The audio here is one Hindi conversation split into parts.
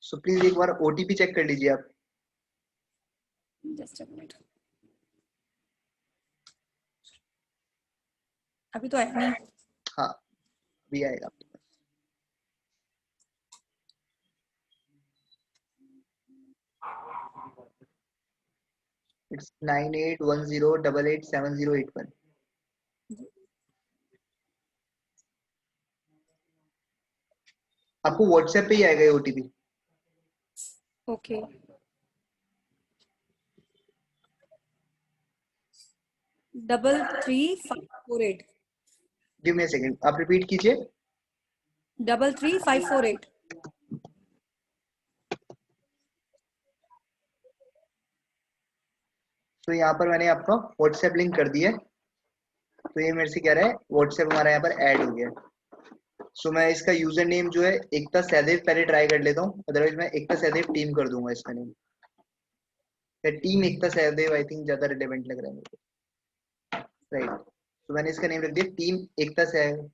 सो प्लीज एक बार ओटीपी चेक कर लीजिए आप। जस्ट अ मिनट, अभी तो आया नहीं। हाँ अभी आएगा आपके पास। इट्स 9810887081। आपको व्हाट्सएप पे ही आएगा ये OTP. Okay, 33548। Give me a second, आप रिपीट कीजिए। 33548। तो यहाँ पर मैंने आपका व्हाट्सएप लिंक कर दिया है। तो ये मेरे से कह रहा है व्हाट्सएप हमारा यहाँ पर ऐड हो गया। सो मैं इसका यूजर नेम जो है एकता सहदेव पहले ट्राई कर लेता हूँ, अदरवाइज मैं एकता सहदेव टीम कर दूंगा इसका नेम। या team Ekta Sahdev I think ज्यादा रिलेवेंट लग रहा है मुझे। राइट, तो मैंने इसका नेम रख दिया team Ekta Sahdev.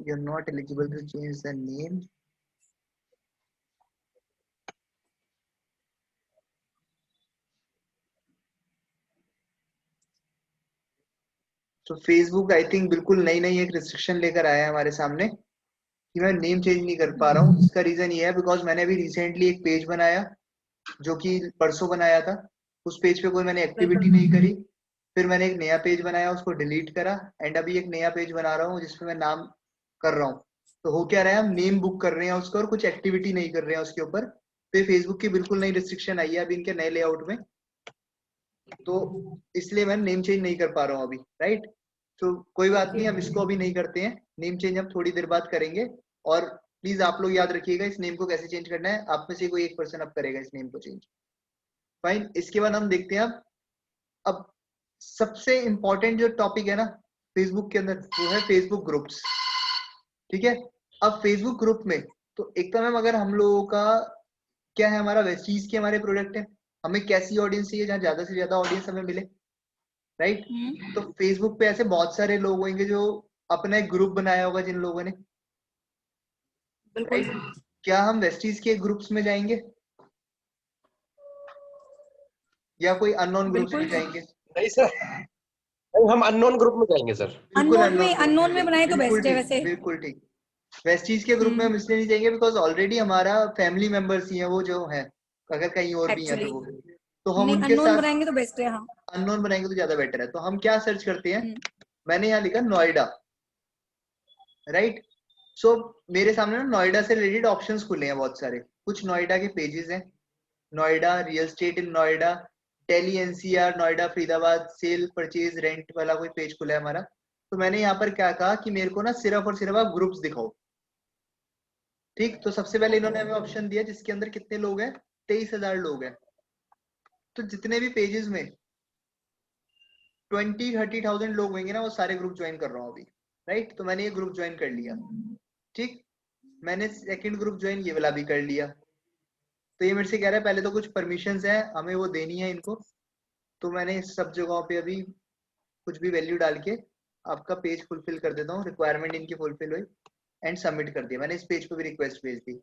You are not eligible to change the name. तो फेसबुक आई थिंक बिल्कुल नई नई एक रिस्ट्रिक्शन लेकर आया है हमारे सामने कि मैं नेम चेंज नहीं कर पा रहा हूँ। इसका रीजन ये है बिकॉज मैंने अभी रिसेंटली एक पेज बनाया जो कि परसों बनाया था। उस पेज पे कोई मैंने एक्टिविटी नहीं करी। फिर मैंने एक नया पेज बनाया, उसको डिलीट करा, एंड अभी एक नया पेज बना रहा हूँ जिसपे मैं नाम कर रहा हूँ। तो हो क्या रहा है, हम नेम बुक कर रहे हैं उसका और कुछ एक्टिविटी नहीं कर रहे हैं उसके ऊपर। तो फेसबुक की बिल्कुल नई रिस्ट्रिक्शन आई है अभी इनके नए लेआउट में। तो इसलिए मैं नेम चेंज नहीं कर पा रहा हूँ अभी। राइट, तो कोई बात नहीं, हम इसको अभी नहीं करते हैं। नेम चेंज हम थोड़ी देर बाद करेंगे। और प्लीज आप लोग याद रखिएगा इस नेम को कैसे चेंज करना है। आप में से कोई एक पर्सन अब करेगा इस नेम को चेंज। फाइन, इसके बाद हम देखते हैं अब सबसे इंपॉर्टेंट जो टॉपिक है ना फेसबुक के अंदर, वो है फेसबुक ग्रुप्स। ठीक है, अब फेसबुक ग्रुप में तो एक तो मैम अगर हम लोगों का क्या है, हमारा वेस्टीज के हमारे प्रोडक्ट है, हमें कैसी ऑडियंस चाहिए जहाँ ज्यादा से ज्यादा ऑडियंस हमें मिले। राइट, तो फेसबुक पे ऐसे बहुत सारे लोग होंगे जो अपना एक ग्रुप बनाया होगा जिन लोगों ने। बिल्कुल। क्या हम वेस्टीज के ग्रुप्स में जाएंगे या कोई अननोन ग्रुप्स में बिल्कुल जाएंगे? नहीं सर, नहीं हम अननोन ग्रुप में जाएंगे सर। बिल्कुल अननोन में बनाए तो बिल्कुल बेस्ट है ठीक, वैसे। बिल्कुल ठीक। वेस्टीज के ग्रुप में हम इसलिए नहीं जाएंगे बिकॉज ऑलरेडी हमारा फैमिली मेंबर्स ही हैं वो जो है, अगर कहीं और भी हैं एक्चुअली तो वो, तो हम नहीं, उनके अननोन साथ बनाएंगे तो बेस्ट है। हाँ। अननोन बनाएंगे तो ज्यादा बेटर है। तो हम क्या सर्च करते हैं, मैंने यहाँ लिखा नोएडा। राइट, सो मेरे सामने ना नोएडा से रिलेटेड ऑप्शंस खुले हैं बहुत सारे। कुछ नोएडा के पेजेस हैं, Noida real state in Noida, Delhi NCR, Noida Faridabad, cell purchase rent वाला कोई पेज खुला है हमारा। तो मैंने यहाँ पर क्या कहा कि मेरे को ना सिर्फ और सिर्फ आप ग्रुप्स दिखाओ। ठीक, तो सबसे पहले इन्होंने हमें ऑप्शन दिया जिसके अंदर कितने लोग हैं, 23,000 लोग हैं। तो जितने भी पेजेस में 20-30,000 लोग होंगे ना वो सारे ग्रुप ज्वाइन कर रहा हूँ अभी। राइट, तो मैंने ये ग्रुप ज्वाइन कर लिया। ठीक, मैंने सेकंड ग्रुप ज्वाइन ये वाला भी कर लिया। तो ये मेरे से कह रहा है पहले तो कुछ परमिशंस है हमें वो देनी है इनको। तो मैंने इस सब जगहों पे अभी कुछ भी वैल्यू डाल के आपका पेज फुलफिल कर देता हूँ, रिक्वायरमेंट इनकी फुलफिल हुई एंड सबमिट कर दिया। मैंने इस पेज पे भी रिक्वेस्ट भेज दी।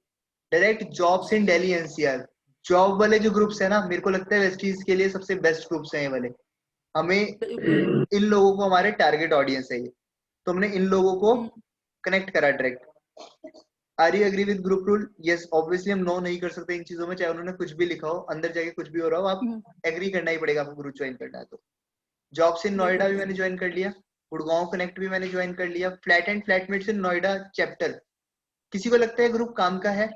Direct jobs in Delhi NCR, job वाले जो ग्रुप्स है ना, मेरे को लगता है वेस्टीज के लिए सबसे बेस्ट ग्रुप्स हैं ये वाले। हमें इन लोगों को हमारे टारगेट ऑडियंस है ये, तो हमने इन लोगों को कनेक्ट करा direct. Are you agree with group rule? Yes, obviously हम नो नहीं कर सकते इन चीजों में, चाहे उन्होंने कुछ भी लिखा हो, अंदर जाके कुछ भी हो रहा हो, आप एग्री करना ही पड़ेगा आपको ग्रुप ज्वाइन करना है तो। जॉब्स इन नोएडा भी मैंने ज्वाइन कर लिया, गुड़गांव कनेक्ट भी मैंने ज्वाइन कर लिया, flat and flatmates in Noida chapter. किसी को लगता है ग्रुप काम का है,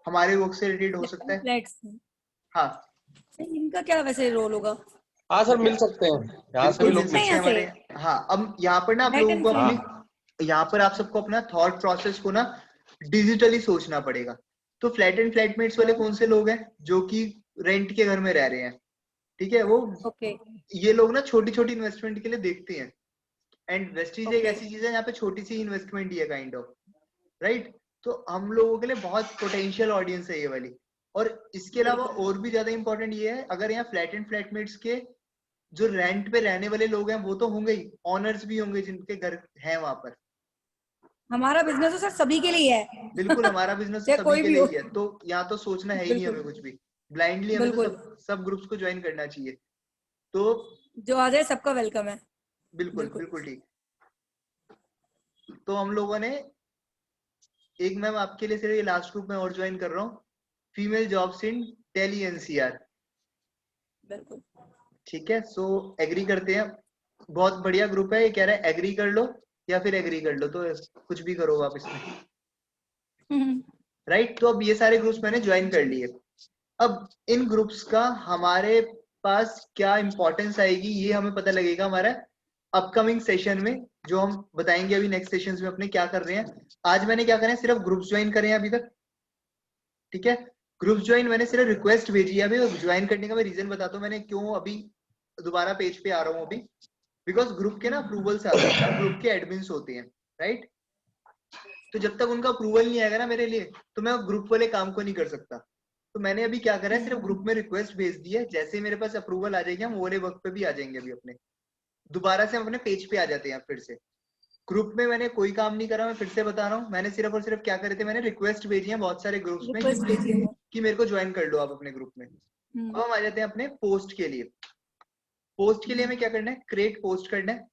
हमारे वर्क से रिलेटेड हो सकता है? फ्लैट्स, हाँ इनका क्या वैसे रोल होगा? हाँ सर, मिल सकते हैं, यहाँ से भी बिल्कुल लोग मिल मिल सकते हैं यहाँ हमारे। हाँ, अब यहाँ पर ना आप फ्लैट लोगों एंड को फ्लैट। अपनी, यहाँ पर आप सबको अपना थॉट प्रोसेस को ना डिजिटली सोचना पड़ेगा। तो फ्लैट एंड फ्लैटमेट्स वाले कौन से लोग हैं जो कि रेंट के घर में रह रहे हैं? ठीक है, वो ओके ये लोग ना छोटी छोटी इन्वेस्टमेंट के लिए देखते हैं। एंड वेस्टीज एक ओके ऐसी चीज है यहाँ पे छोटी सी इन्वेस्टमेंट ही है काइंड ऑफ। राइट, तो हम लोगों के लिए बहुत पोटेंशियल ऑडियंस है ये वाली। और इसके अलावा और भी ज्यादा इंपॉर्टेंट ये है, अगर यहाँ फ्लैट एंड फ्लैटमेट्स के जो रेंट पे रहने वाले लोग हैं वो तो होंगे ही, ऑनर्स भी होंगे जिनके घर है वहां पर। हमारा बिजनेस तो सर सभी के लिए है। बिल्कुल हमारा बिजनेस तो चाहे सभी कोई के भी लिए हो। ही है, तो यहाँ तो सोचना है ही नहीं हमें बिल्कुल कुछ भी, ब्लाइंडली हमें तो बिल्कुल, सब ग्रुप्स को ज्वाइन करना चाहिए। तो जो आ जाए सबका वेलकम है। बिल्कुल बिल्कुल। बिल्कुल ठीक। तो हम लोगों ने एक, मैम आपके लिए सिर्फ ये लास्ट ग्रुप में और ज्वाइन कर रहा हूँ, female jobs in Delhi NCR. बिल्कुल। ठीक है, सो एग्री करते हैं, बहुत बढ़िया ग्रुप है। ये कह रहा है एग्री कर लो या फिर एग्री कर लो, तो कुछ भी करो आप इसमें, राइट। तो अब ये सारे ग्रुप्स मैंने ज्वाइन कर लिए। अब इन ग्रुप्स का हमारे पास क्या इंपॉर्टेंस आएगी ये हमें पता लगेगा हमारा अपकमिंग सेशन में, जो हम बताएंगे अभी नेक्स्ट सेशंस में अपने क्या कर रहे हैं। आज मैंने क्या करें, सिर्फ ग्रुप्स ज्वाइन करे हैं अभी तक, ठीक है। ग्रुप्स ज्वाइन मैंने सिर्फ रिक्वेस्ट भेजी है, अभी ज्वाइन करने का मैं रीजन बताता हूँ मैंने क्यों अभी दोबारा पेज पे आ रहा हूँ अभी। बिकॉज ग्रुप के ना अप्रूवल से आते हैं, ग्रुप के एडमिन्स होते हैं, राइट। तो जब तक उनका अप्रूवल नहीं आएगा ना मेरे लिए, तो मैं ग्रुप वाले काम को नहीं कर सकता। तो मैंने अभी क्या करा है, सिर्फ ग्रुप में रिक्वेस्ट भेज दी है, जैसे ही मेरे पास अप्रूवल आ जाएगी हम वो वाले वर्क पे भी आ जाएंगे अभी अपने, दोबारा से हम अपने पेज पे आ जाते हैं फिर से। ग्रुप में मैंने कोई काम नहीं करा, मैं फिर से बता रहा हूँ, मैंने सिर्फ और सिर्फ क्या करे थे, मैंने रिक्वेस्ट भेजी है बहुत सारे ग्रुप्स में रिक्वेस्ट भेजिए वो। कि मेरे को ज्वाइन कर लो आप अपने ग्रुप में। अब हम आ जाते हैं अपने पोस्ट के लिए। पोस्ट के लिए हमें क्या करना है, क्रिएट पोस्ट करना है,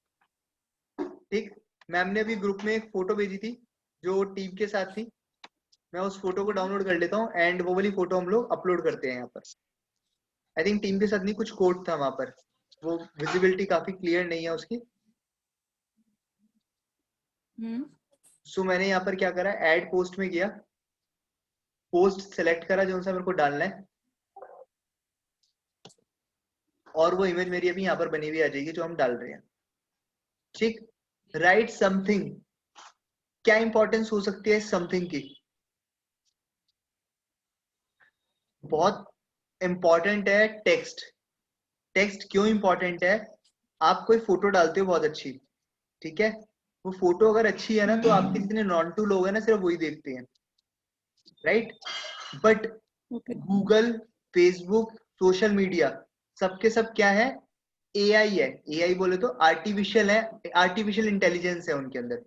ठीक। मैम ने अभी ग्रुप में एक फोटो भेजी थी जो टीम के साथ थी, मैं उस फोटो को डाउनलोड कर लेता हूँ एंड वो वाली फोटो हम लोग अपलोड करते हैं यहाँ पर। आई थिंक टीम के साथ नहीं, कुछ कोड था वहां पर, वो विजिबिलिटी काफी क्लियर नहीं है उसकी। सो मैंने यहाँ पर क्या करा, ऐड पोस्ट में गया, पोस्ट सेलेक्ट करा जो सा मेरे को डालना है, और वो इमेज मेरी अभी यहाँ पर बनी हुई आ जाएगी जो हम डाल रहे हैं, ठीक। राइट समथिंग, क्या इंपॉर्टेंस हो सकती है समथिंग की, बहुत इंपॉर्टेंट है टेक्स्ट। टेक्स्ट क्यों इंपॉर्टेंट है, आप कोई फोटो डालते हो बहुत अच्छी, ठीक है, वो फोटो अगर अच्छी है ना तो आपके जितने नॉन टू लोग हैं ना सिर्फ वही देखते हैं, right. But Google, Facebook, social media, सबके सब क्या है, एआई है। एआई बोले तो आर्टिफिशियल है, आर्टिफिशियल इंटेलिजेंस है उनके अंदर।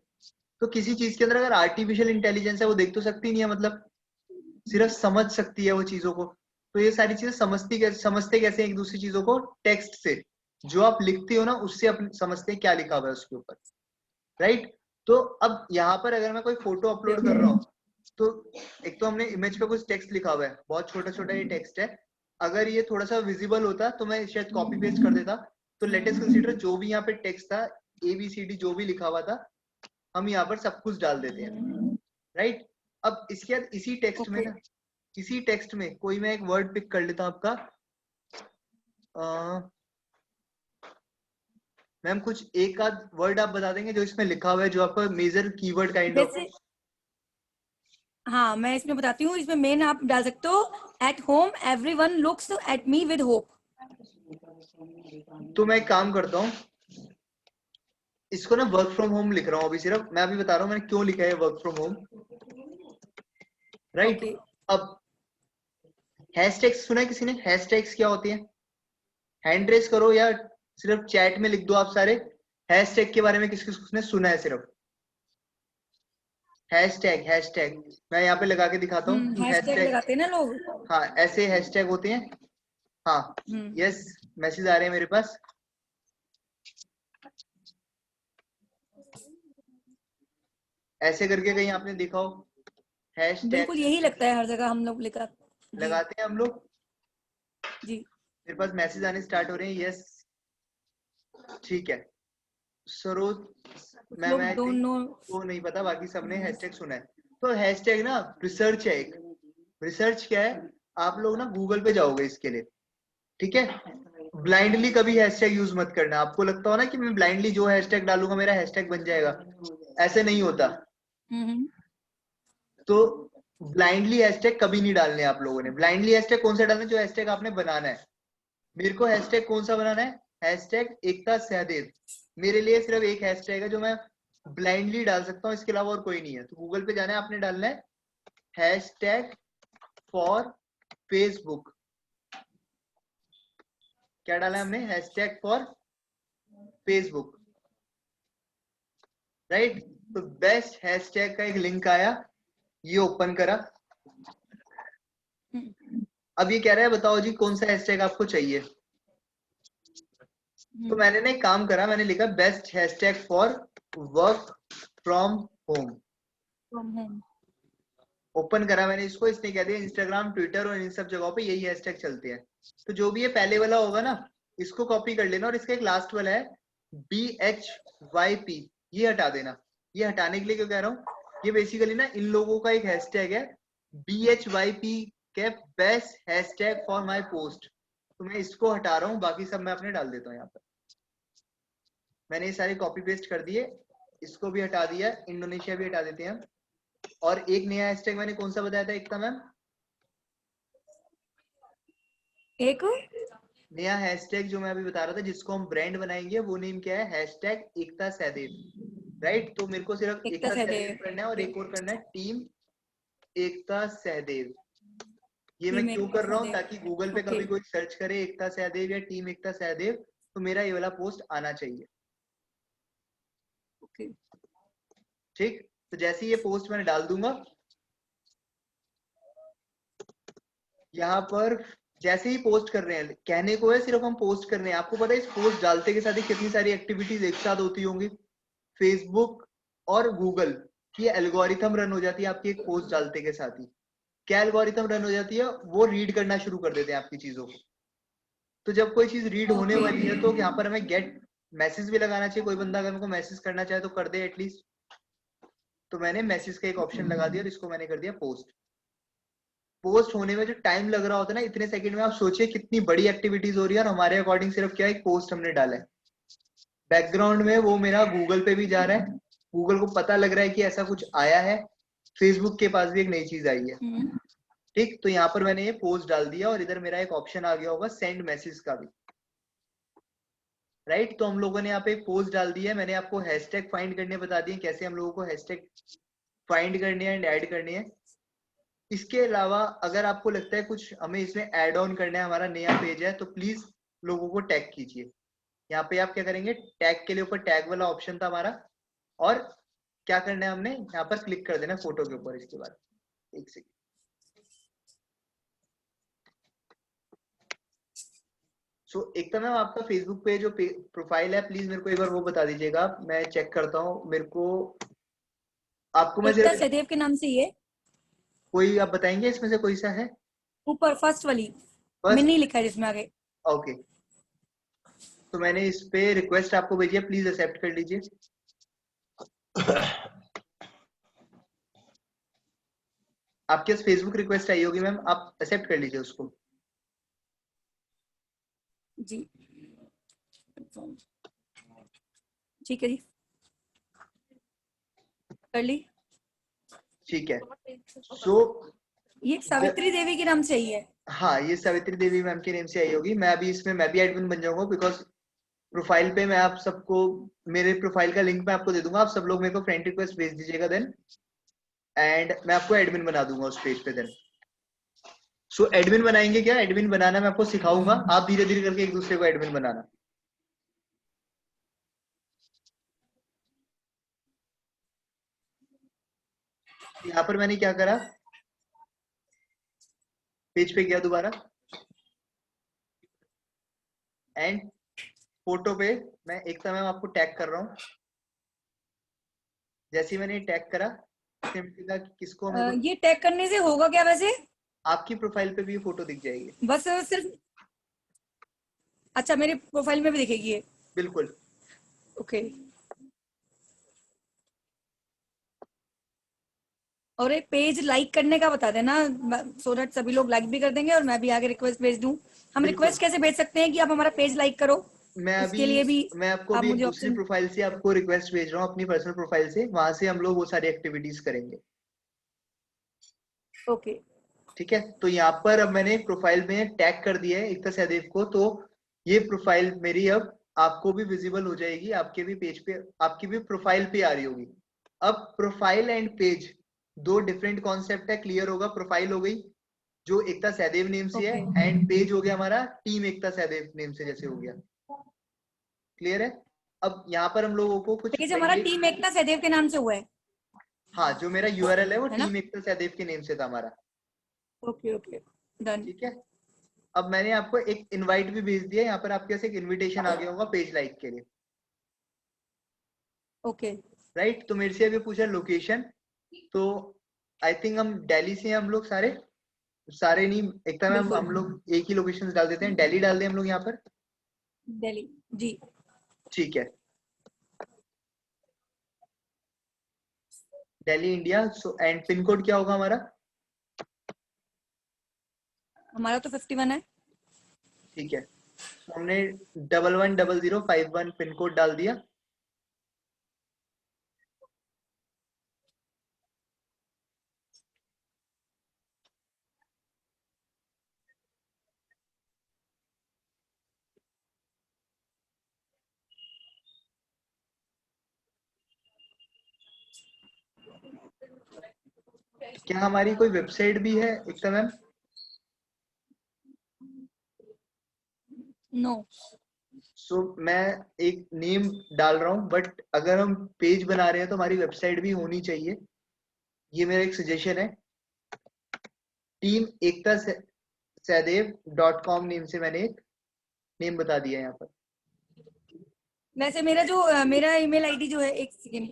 तो किसी चीज के अंदर अगर आर्टिफिशियल इंटेलिजेंस है, वो देख तो सकती नहीं है, मतलब सिर्फ समझ सकती है वो चीजों को। तो ये सारी चीजें समझते कैसे एक दूसरी चीजों को, टेक्स्ट से, जो आप लिखते हो ना उससे अपने समझते हैं क्या लिखा हुआ है उसके ऊपर, राइट। तो अब यहाँ पर अगर मैं कोई फोटो अपलोड कर रहा हूँ, तो एक तो हमने इमेज पे कुछ टेक्स्ट लिखा हुआ है, बहुत छोटा छोटा ये टेक्स्ट है, अगर ये थोड़ा सा विजिबल होता तो मैं शायद कॉपी पेस्ट कर देता। तो लेट अस कंसीडर जो भी यहाँ पे टेक्स्ट था, ABCD जो भी लिखा हुआ था, हम यहाँ पर सब कुछ डाल देते हैं, राइट। अब इसके बाद इसी टेक्स्ट में ना, इसी टेक्स्ट में कोई मैं एक वर्ड पिक कर लेता हूँ आपका, मैम कुछ एक आध वर्ड आप बता देंगे जो इसमें लिखा हुआ है, जो आपका मेजर कीवर्ड काइंड ऑफ। जैसे हाँ, मैं इसमें बताती हूँ, इसमें मेन आप डाल सकते हो, at home everyone looks at me with hope. तो मैं एक काम करता हूँ, इसको ना वर्क फ्रॉम होम लिख रहा हूँ अभी, सिर्फ मैं अभी बता रहा हूँ मैंने क्यों लिखा है वर्क फ्रॉम होम, राइट। अब हैशटैग्स सुना है किसी ने, हैशटैग्स क्या होती है, हैंड रेस करो या सिर्फ चैट में लिख दो आप सारे, हैशटैग के बारे में किस किसने सुना है सिर्फ। हैशटैग, हैशटैग मैं यहाँ पे लगा के दिखाता हूँ कि हैशटैग हैशटैग, लगाते हैं ना लोग। हाँ ऐसे हैशटैग होते हैं, हाँ यस, मैसेज आ रहे हैं मेरे पास। ऐसे करके कहीं आपने देखा हो हैशटैग, बिल्कुल यही लगता है हर जगह हम लोग लिखा जी। लगाते हैं हम लोग। जी मेरे पास मैसेज आने स्टार्ट हो रहे हैं, यस ठीक है। Saroj ma'am, I don't think no. वो नहीं पता, बाकी सबने हैशटैग सुना है। तो हैशटैग ना रिसर्च है एक, रिसर्च क्या है, आप लोग ना गूगल पे जाओगे इसके लिए, ठीक है। ब्लाइंडली कभी हैशटैग यूज मत करना, आपको लगता हो ना कि मैं ब्लाइंडली जो हैशटैग डालूंगा मेरा हैशटैग बन जाएगा, ऐसे नहीं होता। तो ब्लाइंडली हैशटैग कभी नहीं डालने आप लोगों ने। ब्लाइंडली हैशटैग कौन सा डालना है, जो हैशटैग आपने बनाना है। मेरे को हैशटैग कौन सा बनाना है, हैशटैग एकता सहदेव, मेरे लिए सिर्फ एक हैशटैग है जो मैं ब्लाइंडली डाल सकता हूँ, इसके अलावा और कोई नहीं है। तो गूगल पे जाना है, आपने डालना है हैशटैग फॉर फेसबुक। क्या डाला है हमने, हैशटैग फॉर फेसबुक, राइट। तो बेस्ट हैशटैग का एक लिंक आया, ये ओपन करा। अब ये कह रहा है बताओ जी कौन सा हैशटैग आपको चाहिए। तो मैंने ना एक काम करा, मैंने लिखा best hashtag for work from home. Open करा मैंने इसको, इसने कह दिया इंस्टाग्राम, ट्विटर और इन सब जगहों पे यही हैशटैग चलते हैं। तो जो भी ये पहले वाला होगा ना, इसको कॉपी कर लेना, और इसका एक लास्ट वाला है BHYP, ये हटा देना। ये हटाने के लिए क्यों कह रहा हूँ, ये बेसिकली ना इन लोगों का एक हैशटैग है BHYP के best hashtag for my post. तो मैं इसको हटा रहा हूँ, बाकी सब मैं अपने डाल देता हूँ यहाँ पर। मैंने ये सारे कॉपी पेस्ट कर दिए, इसको भी हटा दिया, इंडोनेशिया भी हटा देते हैं हम। और एक नया हैशटैग मैंने कौन सा बताया था एकता मैम? एक नया हैशटैग जो मैं अभी बता रहा था जिसको हम ब्रांड बनाएंगे, वो नेम क्या है? हैशटैग एकता सहदेव। राइट, तो मेरे को सिर्फ एकता सहदेव करना है, और एक और करना है टीम एकता सहदेव। ये मैं क्यों कर रहा हूँ, ताकि गूगल पे कभी कोई सर्च करे एकता सहदेव या टीम एकता सहदेव, तो मेरा ये वाला पोस्ट आना चाहिए। ठीक, तो जैसे ये पोस्ट मैंने डाल दूंगा यहाँ पर, जैसे ही पोस्ट कर रहे हैं, कहने को है सिर्फ हम पोस्ट कर रहे हैं। आपको पता है इस पोस्ट डालते के साथ ही कितनी सारी एक्टिविटीज एक साथ होती होंगी। फेसबुक और गूगल की एल्गोरिथम रन हो जाती है आपकी एक पोस्ट डालते के साथ ही। क्या एल्गोरिथम रन हो जाती है? वो रीड करना शुरू कर देते हैं आपकी चीजों को। तो जब कोई चीज रीड होने वाली है, तो यहाँ पर हमें गेट मैसेज भी लगाना चाहिए। कोई बंदा अगर मेरे को मैसेज करना चाहे तो कर दे एटलीस्ट। तो मैंने मैसेज का एक ऑप्शन लगा दिया और इसको मैंने कर दिया पोस्ट। पोस्ट होने में जो टाइम लग रहा होता है ना, इतने सेकंड में आप सोचिए कितनी बड़ी एक्टिविटीज हो रही है, और हमारे अकॉर्डिंग सिर्फ क्या एक पोस्ट हमने डाला है। बैकग्राउंड में वो मेरा गूगल पे भी जा रहा है, गूगल को पता लग रहा है कि ऐसा कुछ आया है, फेसबुक के पास भी एक नई चीज आई है। ठीक, तो यहाँ पर मैंने ये पोस्ट डाल दिया, और इधर मेरा एक ऑप्शन आ गया होगा सेंड मैसेज का भी। राइट, तो हम लोगों ने यहाँ पे एक पोस्ट डाल दी है। मैंने आपको हैशटैग फाइंड करने बता दिए कैसे हम लोगों को हैशटैग फाइंड करने हैं एंड ऐड करने हैं। इसके अलावा अगर आपको लगता है कुछ हमें इसमें ऐड ऑन करना है, हमारा नया पेज है, तो प्लीज लोगों को टैग कीजिए। यहाँ पे आप क्या करेंगे, टैग के लिए ऊपर टैग वाला ऑप्शन था हमारा, और क्या करना है हमने यहाँ पर क्लिक कर देना फोटो के ऊपर। इसके बाद एक सेकेंड, सो एकता मैम आपका फेसबुक पे जो प्रोफाइल है, प्लीज मेरे को एक बार वो बता दीजिएगा, मैं चेक करता हूँ। मेरे को आपको मैं एकता सहदेव के नाम से ही है। कोई आप बताएंगे इसमें से कोई सा है? ऊपर फर्स्ट वाली मिनी लिखा है जिसमें आगे। ओके, तो मैंने इस पे रिक्वेस्ट आपको भेजी है, प्लीज एक्सेप्ट कर लीजिए। आपके पास फेसबुक रिक्वेस्ट आई होगी मैम, आप एक्सेप्ट कर लीजिए उसको। जी ठीक है जी, कर ली। ठीक है, सो ये सावित्री देवी के नाम से ही है। हाँ, ये सावित्री देवी मैम के नेम से आई होगी। मैं अभी इसमें मैं भी एडमिन बन जाऊंगा, बिकॉज प्रोफाइल पे मैं आप सबको मेरे प्रोफाइल का लिंक मैं आपको दे दूंगा। आप सब लोग मेरे को फ्रेंड रिक्वेस्ट भेज दीजिएगा देन, एंड मैं आपको एडमिन बना दूंगा उस पेज पे देन। सो एडमिन बनाएंगे क्या? एडमिन बनाना मैं आपको सिखाऊंगा, आप धीरे धीरे करके एक दूसरे को एडमिन बनाना। यहाँ पर मैंने क्या करा, पेज पे गया दोबारा, एंड फोटो पे मैं एक समय आपको टैग कर रहा हूँ। जैसे ही मैंने टैग करा, किसको ये टैग करने से होगा क्या वैसे? आपकी प्रोफाइल पे भी ये फोटो दिख जाएगी। बस सिर्फ, अच्छा मेरे प्रोफाइल में भी दिखेगी ये? बिल्कुल। ओके, और एक पेज लाइक करने का बता देना, सो दैट सभी लोग लाइक भी कर देंगे और मैं भी आगे रिक्वेस्ट भेज दूं। हम रिक्वेस्ट कैसे भेज सकते हैं कि आप हमारा पेज लाइक करो? मैं अभी लिए भी मैं आपको अभी एक दूसरी प्रोफाइल से आपको रिक्वेस्ट भेज रहा हूँ, अपनी पर्सनल प्रोफाइल से, वहां से हम लोग वो सारी एक्टिविटीज करेंगे। ओके ठीक है, तो यहाँ पर अब मैंने प्रोफाइल में टैग कर दिया है एकता सहदेव को, तो ये प्रोफाइल मेरी अब आपको भी विजिबल हो जाएगी, आपके भी पेज पे, आपकी भी प्रोफाइल पे आ रही होगी। अब प्रोफाइल एंड पेज दो डिफरेंट कॉन्सेप्ट है, क्लियर होगा। प्रोफाइल हो गई जो एकता सहदेव नेम से है, एंड पेज हो गया हमारा टीम एकता सहदेव नेम से जैसे हो गया। क्लियर है? अब यहाँ पर हम लोगों को कुछ पेज हमारा टीम एकता सहदेव के नाम से हुआ है। हाँ, जो मेरा यूआरएल है वो है ना? टीम एकता सहदेव के नेम से था हमारा। Okay okay done. ठीक है, अब मैंने आपको एक इनवाइट भी भेज दिया, यहाँ पर आपके पास एक इनविटेशन आ गया होगा पेज लाइक के लिए। ओके राइट, तो मेरे से अभी पूछा लोकेशन, तो आई थिंक हम दिल्ली से हैं हम लोग सारे नहीं, एक तरह बिल्कुल। हम लोग एक ही लोकेशन डाल देते हैं, दिल्ली डाल दें हम लोग यहाँ पर। दिल्ली जी। ठीक है, Delhi India. So and pin code क्या होगा हमारा? हमारा तो 51 है। ठीक है, तो हमने 110051 पिन कोड डाल दिया। क्या हमारी कोई वेबसाइट भी है एकता मैम? नो। सो मैं एक नेम डाल रहा हूँ, बट अगर हम पेज बना रहे हैं तो हमारी वेबसाइट भी होनी चाहिए, ये मेरा एक सजेशन है। टीम एकता सहदेव.com नेम से मैंने एक नेम बता दिया यहाँ पर। वैसे मेरा ईमेल आईडी जो है, एक सेकेंड,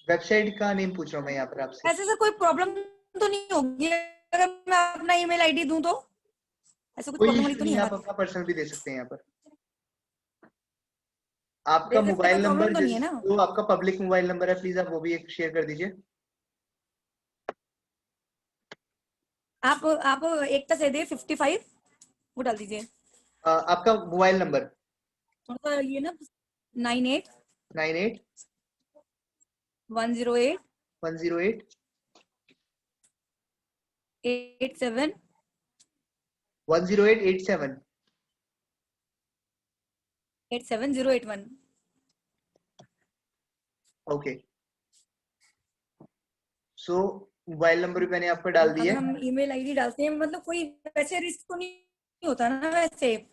वेबसाइट का नेम पूछ रहा हूँ मैं यहाँ पर आपसे। ऐसे सर कोई प्रॉब्लम तो नहीं होगी अगर मैं अपना ईमेल आईडी दूं तो? ऐसा कुछ कोई प्रॉब्लम वाली इशू तो नहीं नहीं है, है आप बात? अपना पर्सनल भी दे सकते हैं यहाँ पर। आपका दे सकते हैं, मोबाइल कोई नंबर प्रॉब्लम तो नहीं है ना? जो आपका पब्लिक मोबाइल नंबर है, प्लीज आप वो भी एक शेयर कर दीजिए। आप एकता सहदेव 55 वो डाल दीजिए। आपका मोबाइल नंबर? थोड़ा सा ये ना 98 98 108 108 87 10887 87081। ओके, सो मोबाइल नंबर भी मैंने आपका डाल दिया अगर है। हम ईमेल आईडी डालते हैं, मतलब कोई वैसे रिस्क तो नहीं होता ना वैसे?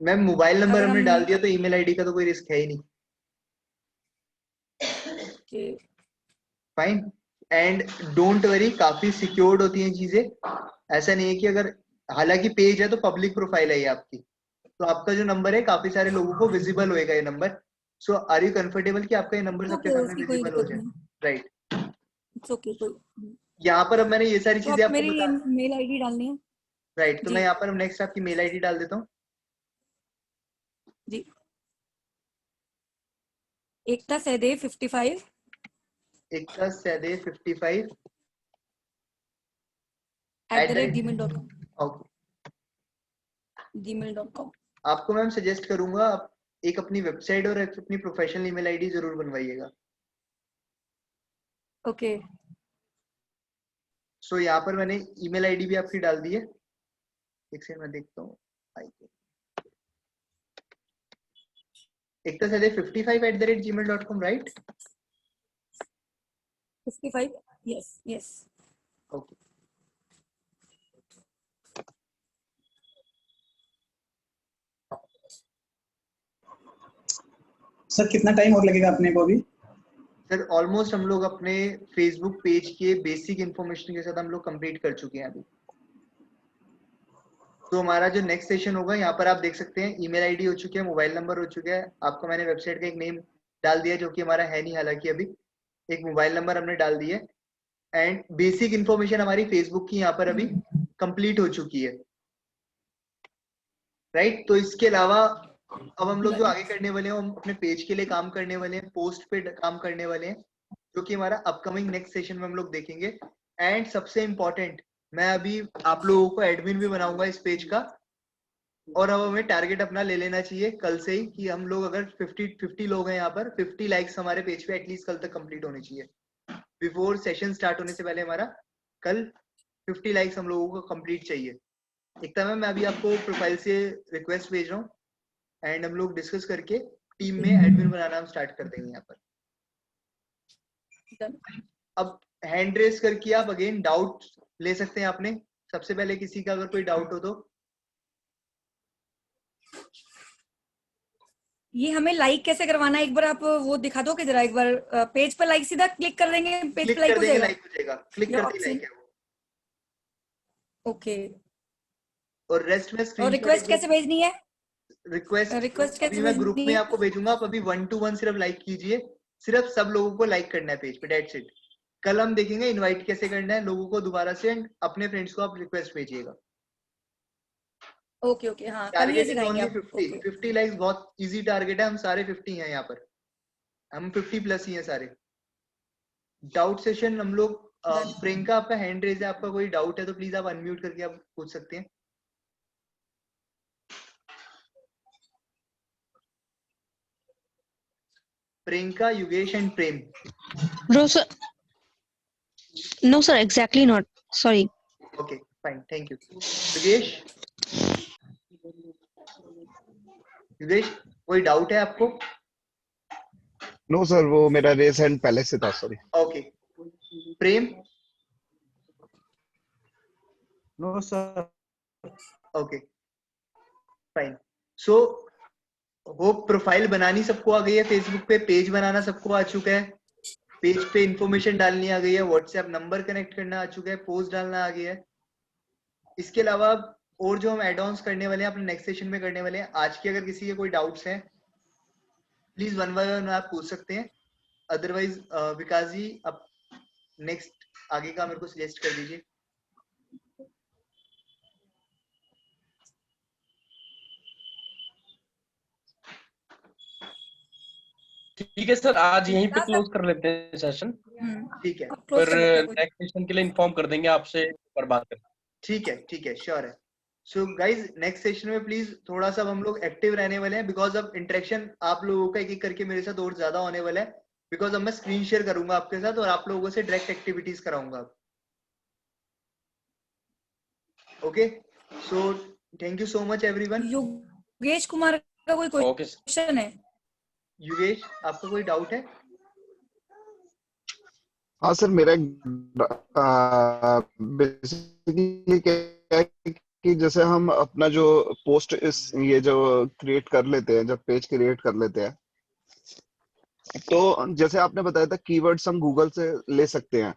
मैम मोबाइल नंबर अगर हमने हम डाल दिया तो ईमेल आईडी का तो कोई रिस्क है ही नहीं। फाइन, एंड डोंट वरी, काफी सिक्योर्ड होती हैं चीजें। ऐसा नहीं है कि अगर, हालांकि पेज है तो पब्लिक प्रोफाइल है ये आपकी, तो आपका जो नंबर है काफी सारे लोगों को विजिबल होएगा ये number. So are you comfortable कि आपका ये नंबर सबके ओके, सामने उसकी कोई विजिबल हो दिक्कत जाए? नहीं। राइट, इट्स ओके कोई। यहाँ पर अब मैंने ये सारी तो चीजें आप आपको मेरी बता। मेल आईडी डालनी है राइट, तो जी। मैं यहाँ पर नेक्स्ट आपकी मेल आईडी डाल देता हूँ। जी, एकता सहदेव 55 एकता सहदेव 55 @gmail.com। ओके। gmail.com। आपको मैम सजेस्ट करूंगा, आप एक अपनी वेबसाइट और एक अपनी प्रोफेशनल ईमेल आईडी जरूर बनवाइएगा। ओके। सो यहाँ पर मैंने ईमेल आईडी भी आपकी डाल दी है, एक सेकंड मैं देखता हूँ। Ekta Sahdev 55 @gmail.com, right? 55 yes yes. Okay, sir कितना टाइम और लगेगा अपने को अभी? सर ऑलमोस्ट हम लोग अपने फेसबुक पेज के बेसिक इंफॉर्मेशन के साथ हम लोग कंप्लीट कर चुके हैं अभी। तो हमारा जो नेक्स्ट सेशन होगा, यहाँ पर आप देख सकते हैं ईमेल आईडी हो चुकी है, मोबाइल नंबर हो चुका है, आपको मैंने वेबसाइट का एक नेम डाल दिया जो कि हमारा है नहीं हालांकि अभी, एक मोबाइल नंबर हमने डाल दिया एंड बेसिक इंफॉर्मेशन हमारी फेसबुक की यहाँ पर अभी कंप्लीट हो चुकी है। राइट, तो इसके अलावा अब हम लोग जो आगे करने वाले हैं, हम अपने पेज के लिए काम करने वाले हैं, पोस्ट पे काम करने वाले हैं, जो कि हमारा अपकमिंग नेक्स्ट सेशन में हम लोग देखेंगे। एंड सबसे इम्पोर्टेंट, मैं अभी आप लोगों को एडमिन भी बनाऊंगा इस पेज का, और अब हमें टारगेट अपना ले लेना चाहिए कल से ही कि हम लोग अगर 50 लोग हैं यहाँ पर, 50 लाइक्स हमारे पेज पे एटलीस्ट कल तक कंप्लीट होने चाहिए। बिफोर सेशन स्टार्ट होने से पहले हमारा कल 50 लाइक्स हम लोगों को कंप्लीट चाहिए। एक टाइम मैं अभी आपको प्रोफाइल से रिक्वेस्ट भेज रहा हूँ एंड हम लोग डिस्कस करके टीम में एडमिन बनाना हम स्टार्ट कर देंगे यहाँ पर। अब हैंड रेस करके आप अगेन डाउट ले सकते हैं आपने, सबसे पहले किसी का अगर कोई डाउट हो तो। ये हमें लाइक कैसे करवाना है, एक बार आप वो दिखा दो कि जरा एक बार पेज पर लाइक सीधा क्लिक कर देंगे, पेज क्लिक पे लाइक कर हो देंगे, जाएगा। लाइक हो जाएगा, क्लिक या करते ही ऑप्शन, लाइक है वो। ओके। और रेस्ट में और स्क्रीनशॉट एक रिक्वेस्ट कैसे भेजनी है? रिक्वेस्ट रिक्वेस्ट अभी कैसे मैं ग्रुप भेजनी में है? आपको भेजूंगा, आप अभी 1 to 1 सिर्फ लाइक कीजिए, सिर्फ सब लोगों को लाइक करना है पेज पे, दैट्स इट। कल हम देखेंगे इनवाइट कैसे करना है लोगों को दोबारा से, एंड अपने फ्रेंड्स को आप रिक्वेस्ट भेजिएगा। ओके ओके, हाँ कल ये टारगेट इज सिखाएंगे ओनली आप। 50, ओके 50 लाइक्स बहुत इजी टारगेट है, हम सारे 50 हैं यहाँ पर, हम 50 प्लस ही हैं सारे। डाउट सेशन हम लोग प्रियंका आपका हैंड रेज है, आपका कोई डाउट है तो प्लीज आप अनम्यूट करके आप पूछ सकते हैं। Priyanka, Yugesh and Prem. Bro, sir. No, sir, exactly not. Sorry. Okay fine, thank you. Yugesh, Yugesh कोई डाउट है आपको? नो सर, वो मेरा रेस हैंड पहले से था, sorry. Okay. Prem? No sir. Okay fine. So hope profile बनानी सबको आ गई है, फेसबुक पे पेज बनाना सबको आ चुका है, पेज पे इंफॉर्मेशन डालनी आ गई है, व्हाट्सएप नंबर कनेक्ट करना आ चुका है, पोस्ट डालना आ गया है। इसके अलावा और जो हम एड ऑन्स करने वाले हैं अपने नेक्स्ट सेशन में करने वाले हैं, आज के अगर किसी के कोई डाउट्स हैं प्लीज वन बाय वन आप पूछ सकते हैं, अदरवाइज विकास जी आप नेक्स्ट आगे का मेरे को सजेस्ट कर दीजिए। ठीक है सर, आज यहीं पे क्लोज कर लेते हैं सेशन, ठीक है, अब close फिर कर देते हैं कोई। नेक्स्ट सेशन के लिए इन्फॉर्म कर देंगे आपसे पर बात करें। ठीक है, श्योर है। सो गाइज नेक्स्ट सेशन में प्लीज थोड़ा सा हम लोग एक्टिव रहने वाले हैं, बिकॉज अब इंटरेक्शन आप लोगों का एक एक करके मेरे साथ और ज्यादा होने वाला है, बिकॉज अब मैं स्क्रीन शेयर करूंगा आपके साथ और आप लोगों से डायरेक्ट एक्टिविटीज कराऊंगा। Okay, so thank you so much everyone. Yogesh Kumar का कोई ओके सर। क्वेश्चन है? युगेश आपका कोई डाउट है? हाँ सर, मेरा बेसिकली क्या है कि जैसे हम अपना जो पोस्ट इस ये जो क्रिएट कर लेते हैं, जब पेज क्रिएट कर लेते हैं, तो जैसे आपने बताया था कीवर्ड्स हम गूगल से ले सकते हैं।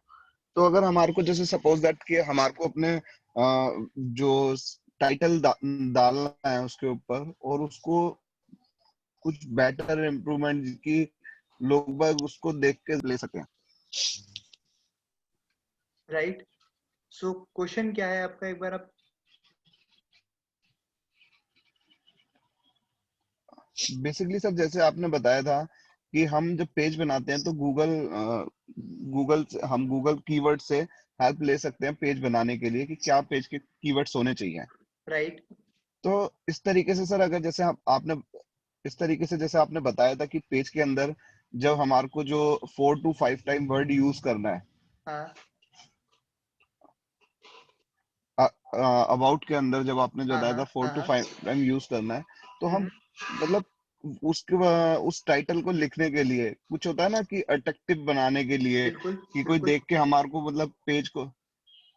तो अगर हमारे को जैसे सपोज दैट कि हमारे को अपने जो टाइटल डालना है उसके ऊपर, और उसको कुछ बेटर इम्प्रूवमेंट की लोग बाग उसको देख के ले सकें। राइट, सो क्वेश्चन क्या है आपका, एक बार आप बेसिकली सर जैसे आपने बताया था कि हम जब पेज बनाते हैं तो हम गूगल कीवर्ड से हेल्प ले सकते हैं पेज बनाने के लिए कि क्या पेज के कीवर्ड्स होने चाहिए। राइट। तो इस तरीके से सर अगर जैसे आपने इस तरीके से जैसे आपने बताया था कि पेज के अंदर जब हमारे को जो 4 to 5 टाइम वर्ड यूज करना है, हाँ अबाउट के अंदर जब आपने जो हाँ बताया था 4 to 5 टाइम यूज करना है, तो हम मतलब उस टाइटल को लिखने के लिए कुछ होता है ना कि अट्रैक्टिव बनाने के लिए बिल्कुल कि कोई बिल्कुल। देख के हमारे को मतलब पेज को,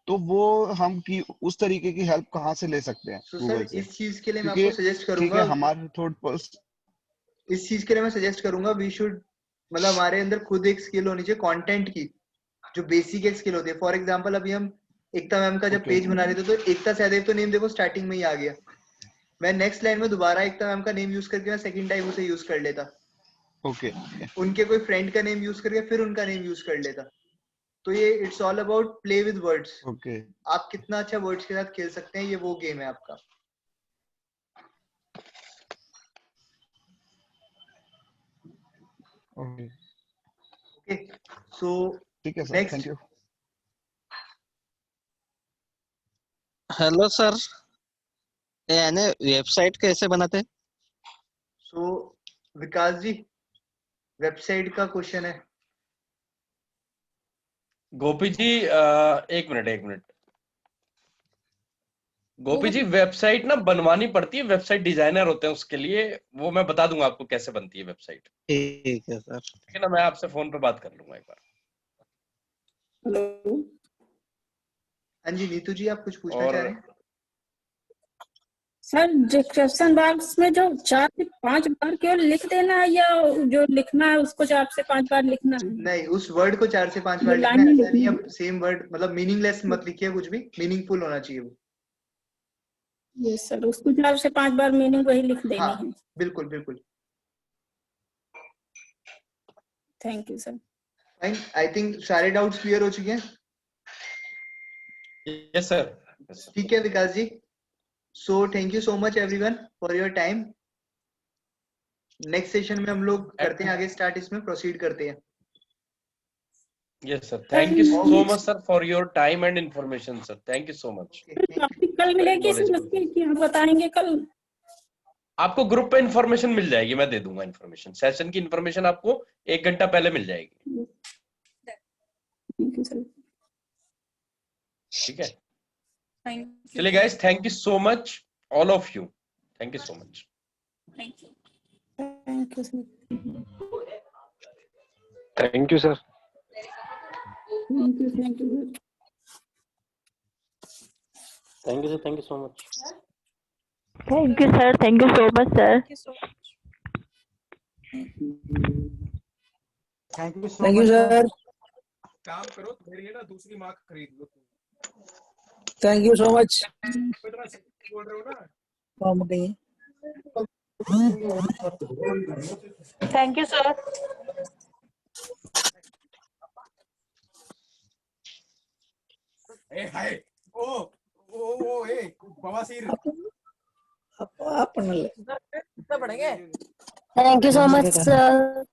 तो वो हम की उस तरीके की हेल्प कहाँ से ले सकते हैं सो सर गूगल से? इस चीज के लिए मैं क्योंकि आपको सजेस्ट ठीक करूंगा, है हमारे थोड़ पोस्ट इस चीज के लिए मैं सजेस्ट करूंगा वी शुड, मतलब हमारे अंदर खुद एक स्किल होनी चाहिए कंटेंट की, जो बेसिक एक स्किल होती है। फॉर एग्जांपल अभी हम एकता मैम का जब ओके पेज बना रहे थे तो एकता सहदेव तो नेम देखो स्टार्टिंग में ही आ गया, मैं नेक्स्ट लाइन में दोबारा एकता मैम का नेम यूज करके मैं सेकंड टाइम उसे यूज कर लेता, ओके उनके कोई फ्रेंड का नेम यूज करके फिर उनका नेम यूज कर लेता। तो ये it's all about play with words, okay आप कितना अच्छा वर्ड्स के साथ खेल सकते हैं, ये वो गेम है आपका। ओके ओके, सो ठीक है sir, next. Thank you. Hello sir, यानी वेबसाइट कैसे बनाते हैं? सो विकास जी वेबसाइट का क्वेश्चन है। गोपी जी एक मिनट गोपी जी, वेबसाइट ना बनवानी पड़ती है, वेबसाइट डिजाइनर होते हैं उसके लिए, वो मैं बता दूंगा आपको कैसे बनती है वेबसाइट। ठीक है सर। ठीक है ना, मैं आपसे फोन पे बात कर लूंगा एक बार। हेलो हाँ जी नीतू जी, आप कुछ पूछना और चाह रहे हैं? सर डिस्क्रिप्शन बॉक्स में जो 4 से 5 बार केवल लिख देना है या जो लिखना है उसको 4 से 5 बार लिखना है? नहीं, उस वर्ड को 4 से 5 जो बार लिखना लाइन है, में ऐसा नहीं लिखनी है सेम वर्ड, मतलब मीनिंगलेस मत लिखिए कुछ भी, मीनिंगफुल होना चाहिए वो। ये सर उसको 4 से 5 बार मीनिंग वही लिख देनी हाँ है। बिल्कुल बिल्कुल। Thank you sir. Fine, I think सारे डाउट्स क्लियर हो चुके हैं। Yes sir. ठीक है Vikas ji, so thank you so much everyone for your time. Next session में हम लोग करते हैं आगे स्टार्ट, इसमें प्रोसीड करते हैं। Yes sir, thank you so much sir for your time and information sir, thank you so much. Topic कल मिलेगी समझते कि आप बताएंगे कल? आपको ग्रुप पे इंफॉर्मेशन मिल जाएगी, मैं दे दूंगा इंफॉर्मेशन, सेशन की इंफॉर्मेशन आपको 1 घंटा पहले मिल जाएगी। Thank you sir. ठीक है, चलिए guys, thank you so much all of you, thank you so much. Thank you. Thank you sir. Thank you sir. Thank you sir. Thank you sir, thank you so much. Thank you sir, thank you so much sir. Thank you thank you sir. काम करो, मेरी है ना दूसरी मार्क खरीद लो। Thank you so much. बोल रहे हो ना? Thank you sir. ए हाय ओ ए बवासीर अपन thank you so much sir.